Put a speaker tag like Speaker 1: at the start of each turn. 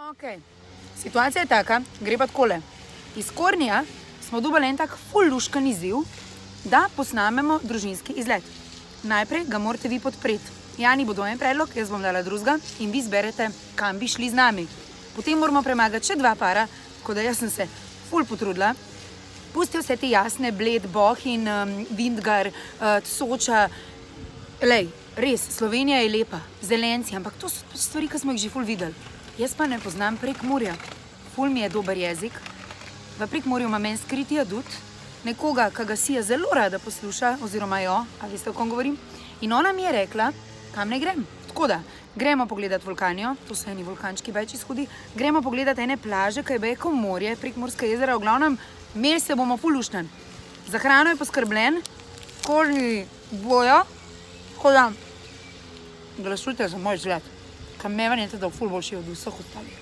Speaker 1: Ok, situacija je taka, gre pa takole. Iz Kornija smo dobili en tak ful luškan izziv, da posnamemo družinski izlet. Najprej ga morate vi podpreti. Jani bo en predlog, jaz bom dala drugega in vi zberete, kam bi šli z nami. Potem moramo premagati še 2 para, tako da jaz sem se ful potrudila. Pustijo vse te jasne, Bled, Bohinj, Vintgar, Soča. Lej, res, Slovenija je lepa, zelenci, ampak to so stvari, ki smo jih že ful videli. Jaz pa ne poznam Prekmurja. Ful mi je dober jezik. V Prekmurju imam en skriti adut, nekoga, ki ga Sija zelo rada posluša, oziroma jo, a veste, o kom govorim? In ona mi je rekla, kam ne grem. Tako da, gremo pogledati Vulkanijo, to so eni vulkančki več izhodi, gremo pogledati ene plaže, ki je beko morje, Prekmurska jezera, v glavnem, imeli se bomo ful luštno. Za hrano je poskrbljen, Korni bojo, tako da, glasujte za moj izlet, kam me vanjete, da je ful boljši od vseh ostalih.